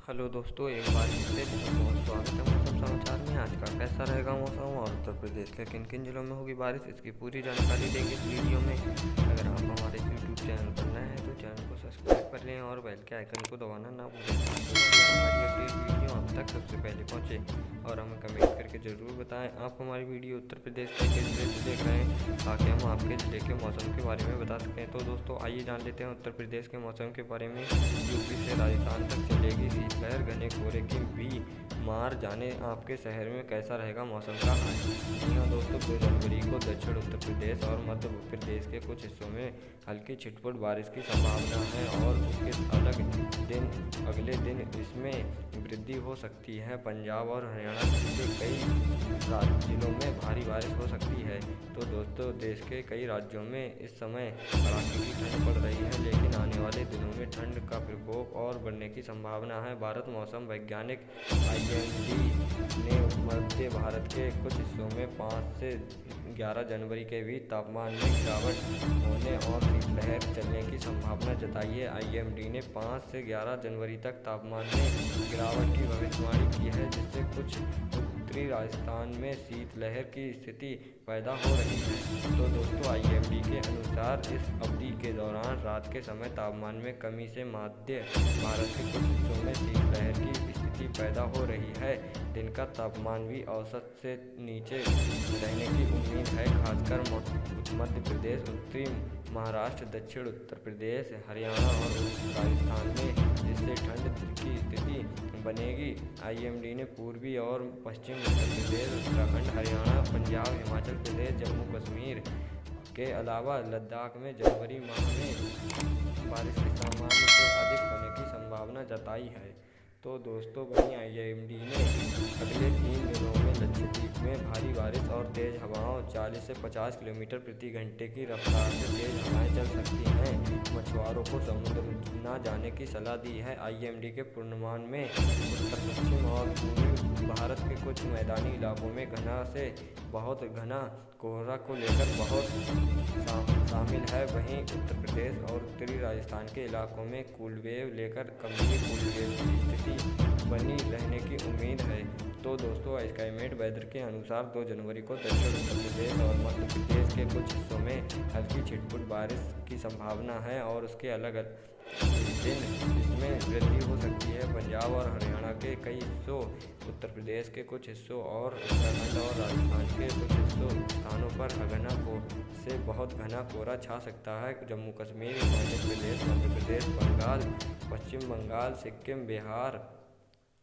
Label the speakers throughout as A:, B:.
A: Hello दोस्तों, एक बार फिर से बहुत बहुत स्वागत है मौसम समाचार में। आज का कैसा रहेगा मौसम और उत्तर प्रदेश के किन किन जिलों में होगी बारिश, इसकी पूरी जानकारी देंगे इस वीडियो में। अगर आप हमारे यूट्यूब चैनल पर नए हैं तो चैनल को सब्सक्राइब कर लें और बेल के आइकन को दबाना ना भूलें ताकि हमारी अपडेट वीडियो आप तक सबसे पहले पहुँचे। और हमें कमेंट करके ज़रूर बताएं आप हमारी वीडियो उत्तर प्रदेश के किस जिले से देख रहे हैं ताकि हम आपके ज़िले के मौसम के बारे में बता सकें। तो दोस्तों आइए जान लेते हैं उत्तर प्रदेश के मौसम के बारे में। यूपी से राजस्थान तक चलेगी शीतलहर, घने कोहरे की भी मार, जाने आपके शहर में कैसा रहेगा मौसम का हाल। जी हाँ दोस्तों, 2 जनवरी को दक्षिण उत्तर प्रदेश और मध्य प्रदेश के कुछ हिस्सों में हल्की छिटपुट बारिश की संभावना है और उसके अगले दिन इसमें वृद्धि हो सकती है। पंजाब और हरियाणा के कई जिलों में भारी बारिश हो सकती है। तो दोस्तों, देश के कई राज्यों में इस समय कड़ाके की ठंड पड़ रही है, लेकिन आने वाले दिनों में ठंड का प्रकोप और बढ़ने की संभावना है। भारत मौसम वैज्ञानिक IMD ने मध्य भारत के कुछ हिस्सों में 5 से 11 जनवरी के बीच तापमान में गिरावट होने और शीतलहर चलने की संभावना जताई है। IMD ने 5 से 11 जनवरी तक तापमान में गिरावट की भविष्यवाणी की है, जिससे कुछ उत्तरी राजस्थान में शीतलहर की स्थिति पैदा हो रही है। तो दोस्तों, IMD के अनुसार इस अवधि के दौरान रात के समय तापमान में कमी से मध्य भारत के कुछ हिस्सों में शीतलहर की स्थिति पैदा हो रही है। दिन का तापमान भी औसत से नीचे रहने की उम्मीद है, खासकर मध्य प्रदेश, उत्तरी महाराष्ट्र, दक्षिण उत्तर प्रदेश, हरियाणा और राजस्थान में, जिससे ठंड की स्थिति बनेगी। IMD ने पूर्वी और पश्चिम उत्तर प्रदेश, उत्तराखंड, हरियाणा, पंजाब, हिमाचल प्रदेश, जम्मू कश्मीर के अलावा लद्दाख में जनवरी माह में बारिश की सामान्य से अधिक होने की संभावना जताई है। तो दोस्तों, वहीं IMD ने अगले 3 दिनों में लक्षद्वीप में भारी बारिश और तेज़ हवाओं 40 से 50 किलोमीटर प्रति घंटे की रफ्तार से तेज़ हवाएं चल सकती हैं। मछुआरों को समुद्र न जाने की सलाह दी है। IMD के पूर्वानुमान में उत्तर पश्चिम और पूर्वी भारत के कुछ मैदानी इलाकों में घना से बहुत घना कोहरा को लेकर बहुत शामिल है। वहीं उत्तर प्रदेश और उत्तरी राजस्थान के इलाकों में कूल वेव लेकर गंभीर कूल वेव की स्थिति बनी रहने की उम्मीद है। तो दोस्तों, स्काईमेट वेदर के अनुसार 2 जनवरी को दक्षिण उत्तर प्रदेश और मध्य प्रदेश के कुछ हिस्सों में हल्की छिटपुट बारिश की संभावना है और उसके अलग दिन इसमें वृद्धि हो सकती है। पंजाब और हरियाणा के कई हिस्सों, उत्तर प्रदेश के कुछ हिस्सों और उत्तराखंड और राजस्थान के कुछ स्थानों पर से बहुत घना कोहरा छा सकता है। जम्मू कश्मीर, हिमाचल प्रदेश, मध्य प्रदेश, बंगाल, पश्चिम बंगाल, सिक्किम, बिहार,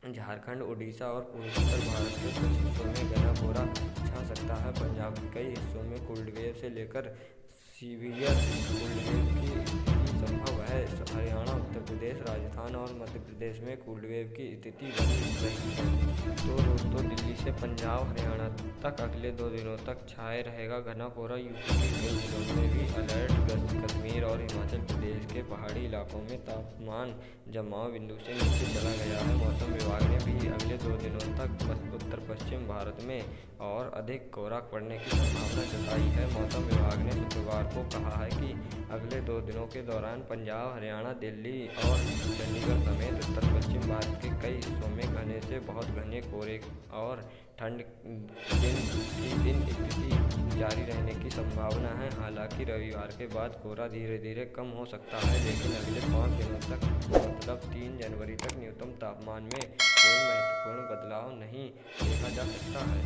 A: झारखंड, उड़ीसा और पूर्वोत्तर भारत के कुछ हिस्सों में घना कोहरा छा सकता है। पंजाब के कई हिस्सों में कोल्ड वेव से लेकर सीवियर कोल्ड वेव की स्थिति संभव है। हरियाणा, उत्तर प्रदेश, राजस्थान और मध्य प्रदेश में कोल्ड वेव की स्थिति बनी रही है। तो दोस्तों, दिल्ली से पंजाब, हरियाणा तक अगले 2 दिनों तक छाए रहेगा घना कोहरा। यूपी के कई जिलों में भी अलर्ट। कश्मीर और हिमाचल प्रदेश के पहाड़ी इलाकों में तापमान जमाव बिंदु से नीचे चला गया है। मौसम विभाग ने भी अगले 2 दिनों तक उत्तर पश्चिम भारत में और अधिक कोहरा पड़ने की संभावना जताई है। मौसम विभाग ने शुक्रवार को कहा है कि अगले 2 दिनों के दौरान पंजाब, हरियाणा, दिल्ली और चंडीगढ़ समेत उत्तर पश्चिम भारत के कई हिस्सों में घने से बहुत घने कोहरे और ठंड दिन स्थिति जारी रहने की संभावना है। हालांकि रविवार के बाद कोहरा धीरे धीरे कम हो सकता है, लेकिन अगले 5 दिनों तक, मतलब 3 जनवरी तक, न्यूनतम तापमान में कोई महत्वपूर्ण बदलाव नहीं देखा जा सकता है।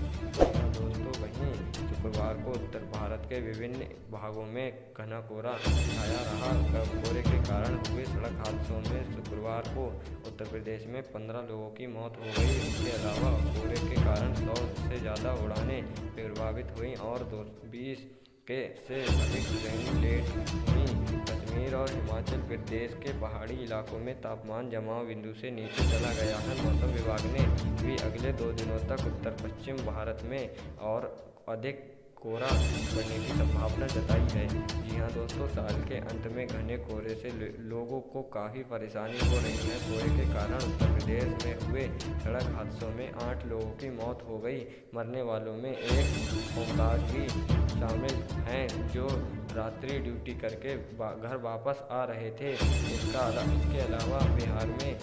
A: दोस्तों, वहीं शुक्रवार को उत्तर भारत के विभिन्न भागों में घना कोहरा छाया रहा। कोहरे के कारण हुए सड़क हादसों में शुक्रवार को उत्तर प्रदेश में 15 लोगों की मौत हो गई। इसके अलावा कोहरे के कारण 100 से ज़्यादा उड़ानें प्रभावित हुई और 20 से अधिक ट्रेनें लेट हुई। कश्मीर और हिमाचल प्रदेश के पहाड़ी इलाकों में तापमान जमाव बिंदु से नीचे चला गया है। मौसम विभाग ने भी अगले 2 दिनों तक उत्तर पश्चिम भारत में और अधिक कोहरा बढ़ने की संभावना जताई है। जी हाँ दोस्तों, साल के अंत में घने कोहरे से लोगों को काफ़ी परेशानी हो रही है। कोहरे के कारण उत्तर प्रदेश में हुए सड़क हादसों में 8 लोगों की मौत हो गई। मरने वालों में एक होमगार्ड भी शामिल हैं, जो रात्रि ड्यूटी करके घर वापस आ रहे थे। इसके अलावा बिहार में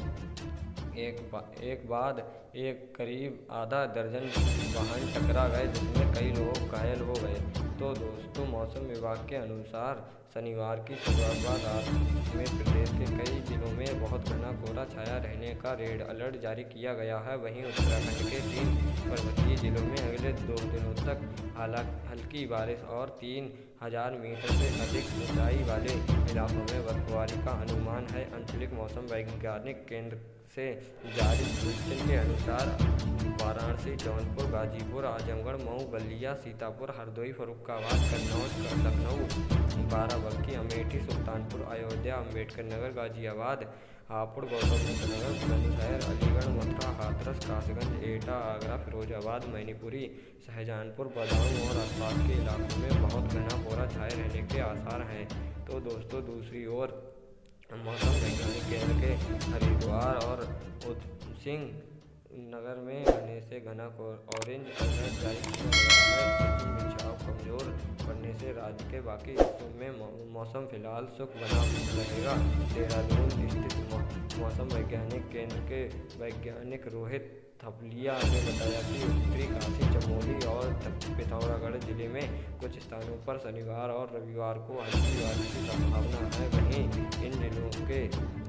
A: एक बाद एक करीब आधा दर्जन वाहन टकरा गए, जिसमें कई लोग घायल हो गए। तो दोस्तों, मौसम विभाग के अनुसार शनिवार की सुबह रात में प्रदेश के कई जिलों में बहुत घना कोहरा छाया रहने का रेड अलर्ट जारी किया गया है। वहीं उत्तराखंड के 3 पर्वतीय जिलों में अगले 2 दिनों तक हल्की बारिश और 3000 मीटर से अधिक ऊंचाई वाले इलाकों में बर्फबारी का अनुमान है। आंचलिक मौसम वैज्ञानिक केंद्र से जारी बुलेटिन के अनुसार वाराणसी, जौनपुर, गाजीपुर, आजमगढ़, मऊ, बलिया, सीतापुर, हरदोई, फर्रुखाबाद, कन्नौज, लखनऊ, बाराबंकी, अमेठी, सुल्तानपुर, अयोध्या, अम्बेडकर नगर, गाजियाबाद, हापुड़, गौतमबुद्ध नगर, बुलंदशहर, अलीगढ़, मथुरा, हाथरस, कासगंज, एटा, आगरा, फिरोजाबाद, मैनपुरी, शाहजहांपुर, बदायूं और आसपास के इलाकों में बहुत घना कोहरा छाए रहने के आसार हैं। तो दोस्तों, दूसरी ओर मौसम वैज्ञानिक केंद्र के हरिद्वार और उधमसिंह नगर में घने से घना ऑरेंज अलर्ट जारी किया गया है। पश्चिम विक्षोभ कमजोर पड़ने से राज्य के बाकी हिस्सों में मौसम फिलहाल शुष्क बना रहेगा। देहरादून स्थित मौसम वैज्ञानिक केंद्र के वैज्ञानिक रोहित थपलिया ने बताया कि उत्तरी काशी, चमोली और पिथौरागढ़ जिले में कुछ स्थानों पर शनिवार और रविवार को हल्की बारिश की संभावना है। वहीं इन जिलों के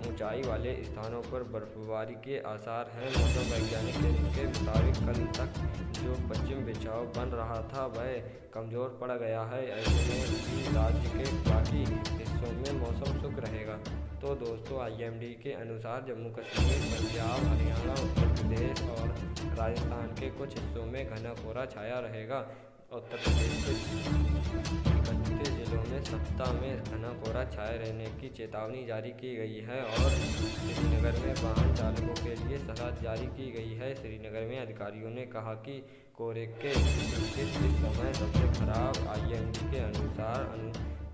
A: ऊंचाई वाले स्थानों पर बर्फबारी के आसार हैं। मौसम वैज्ञानिक केंद्र के मुताबिक कल तक जो पश्चिम विक्षोभ बन रहा था वह कमजोर पड़ गया है। ऐसे में भी राज्य के बाकी हिस्सों में मौसम शुष्क रहेगा। तो दोस्तों, IMD के अनुसार जम्मू कश्मीर, पंजाब, हरियाणा, उत्तर प्रदेश और राजस्थान के कुछ हिस्सों में घना कोहरा छाया रहेगा। उत्तर प्रदेश के 31 जिलों में सप्ताह में घना कोहरा छाए रहने की चेतावनी जारी की गई है और श्रीनगर में वाहन चालकों के लिए सलाह जारी की गई है। श्रीनगर में अधिकारियों ने कहा कि कोहरे के इस समय सबसे खराब IMD के अनुसार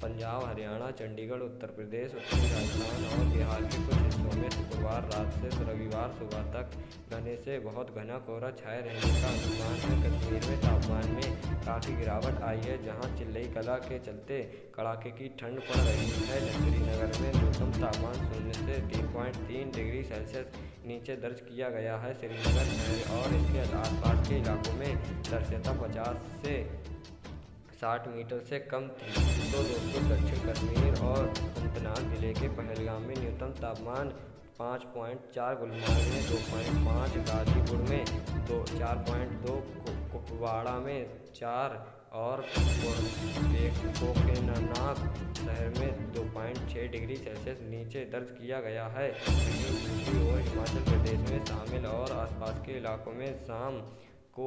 A: पंजाब, हरियाणा, चंडीगढ़, उत्तर प्रदेश, उत्तरी राजस्थान और बिहार के कुछ हिस्सों में शुक्रवार रात से रविवार सुबह तक घने से बहुत घना कोहरा छाए रहने का अनुमान है। कश्मीर में तापमान में काफ़ी गिरावट आई है, जहां चिल्लई कला के चलते कड़ाके की ठंड पड़ रही है। श्रीनगर में न्यूनतम तापमान 0 से 3.3 डिग्री सेल्सियस नीचे दर्ज किया गया है। श्रीनगर शहर और इसके आसपास के इलाकों में दृश्यता 50 से 60 मीटर से कम थी। तो दोस्तों, दक्षिण कश्मीर और अनंतनाग जिले के पहलगाम में न्यूनतम तापमान 5.4, गुलमर्ग में 2.5, गाजीपुर में 4.2, कुपवाड़ा में 4 और कोकेनानाग शहर में 2.6 डिग्री सेल्सियस नीचे दर्ज किया गया है। वहीं दूसरी ओर हिमाचल प्रदेश में शामिल और आसपास के इलाकों में शाम को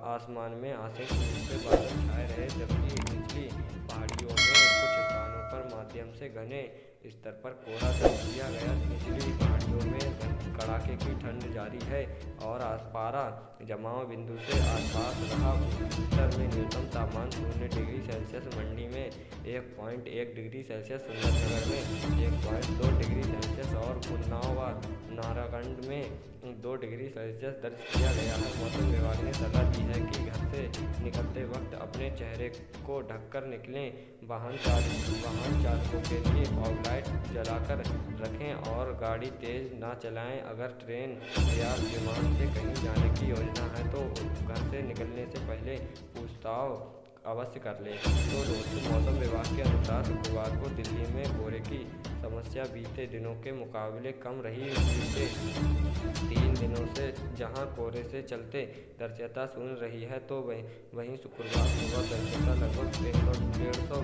A: आसमान में आंशिक रूप से बादल छाए रहे, जबकि निचली पहाड़ियों में कुछ स्थानों पर माध्यम से घने स्तर पर कोहरा दर्ज किया गया। निचली पहाड़ियों में कड़ाके की ठंड जारी है और पारा जमाव बिंदु से आसपास रहा। उत्तर में न्यूनतम तापमान 0 डिग्री सेल्सियस, मंडी में 1.1 डिग्री सेल्सियस, सुंदरनगर में 1.2 डिग्री सेल्सियस और उन्नाव व नारागढ़ में 2 डिग्री सेल्सियस दर्ज किया गया है। मौसम विभाग ने सलाह दी है कि घर से निकलते वक्त अपने चेहरे को ढककर निकलें। वाहन चालकों के लिए फॉग लाइट जलाकर रखें और गाड़ी तेज ना चलाएं। अगर ट्रेन या विमान से कहीं जाने की योजना है तो घर से निकलने से पहले पूछताछ अवश्य कर लें। तो दोस्तों, मौसम विभाग के अनुसार शुक्रवार को दिल्ली में कोहरे की समस्या बीते दिनों के मुकाबले कम रही। बीते 3 दिनों से जहां कोहरे से चलते दृश्यता सुन रही है, तो वहीं शुक्रवार सुबह दृश्यता लगभग 150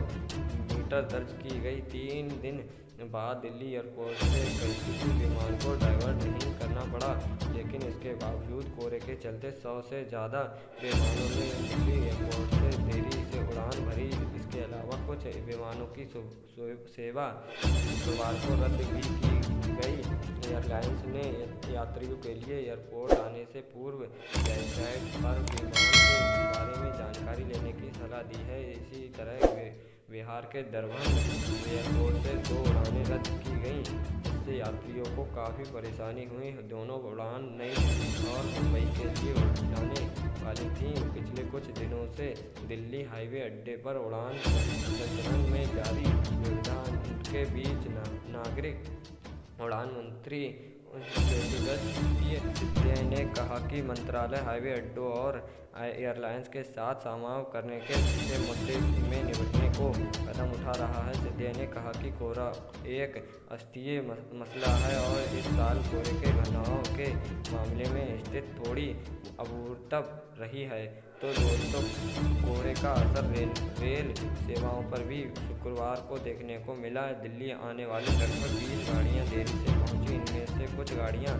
A: मीटर दर्ज की गई। 3 दिन बाद दिल्ली एयरपोर्ट से किसी विमान को डाइवर्ट नहीं करना पड़ा, लेकिन इसके बावजूद कोहरे के चलते 100 से ज़्यादा विमानों ने दिल्ली एयरपोर्ट से देरी से उड़ान भरी। इसके अलावा कुछ विमानों की सेवा शुक्रवार को रद्द भी की गई। एयरलाइंस ने यात्रियों के लिए एयरपोर्ट आने से पूर्व वेबसाइट पर विमान के बारे में जानकारी लेने की सलाह दी है। इसी तरह बिहार के दरभंगा एयरपोर्ट से 2 उड़ानें रद्द की गईं, जिससे यात्रियों को काफ़ी परेशानी हुई। दोनों उड़ान नई दिल्ली और मुंबई के लिए जाने वाली थीं। पिछले कुछ दिनों से दिल्ली हाईवे अड्डे पर उड़ान संचालन में जारी व्यवधान के बीच नागरिक उड़ान मंत्री सिद्धे ने कहा कि मंत्रालय हाईवे अड्डों और एयरलाइंस के साथ समाव करने के मुद्दे में निपटने को कदम उठा रहा है। सिद्धे ने कहा कि कोहरा एक स्थायी मसला है और इस साल कोहरे के घटनाओं के मामले में स्थिति थोड़ी अभूतपूर्व रही है। तो दोस्तों, कोहरे का असर रेल सेवाओं पर भी शुक्रवार को देखने को मिला। दिल्ली आने वाली लगभग 20 गाड़ियां देरी से पहुंची। इनमें से कुछ गाड़ियां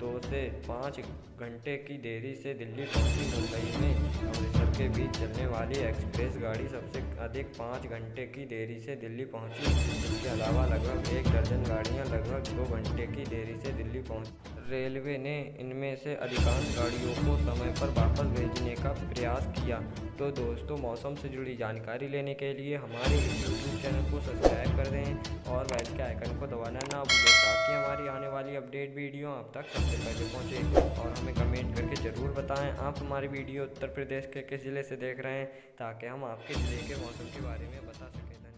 A: 2 से 5 घंटे की देरी से दिल्ली पहुंची। मुंबई में अमृतसर के बीच चलने वाली एक्सप्रेस गाड़ी सबसे अधिक 5 घंटे की देरी से दिल्ली पहुंची। इसके अलावा लगभग 1 दर्जन गाड़ियां लगभग 2 घंटे की देरी से दिल्ली पहुंची। रेलवे ने इनमें से अधिकांश गाड़ियों को समय पर वापस भेजने का प्रयास किया। तो दोस्तों, मौसम से जुड़ी जानकारी लेने के लिए हमारे यूट्यूब चैनल को सब्सक्राइब कर दें और बेल के आइकन को दबाना ना भूलें, ताकि हमारी आने वाली अपडेट वीडियो आप तक सबसे पहले पहुंचे। और हमें कमेंट करके ज़रूर बताएं आप हमारी वीडियो उत्तर प्रदेश के किस ज़िले से देख रहे हैं, ताकि हम आपके ज़िले के मौसम के बारे में बता सकें।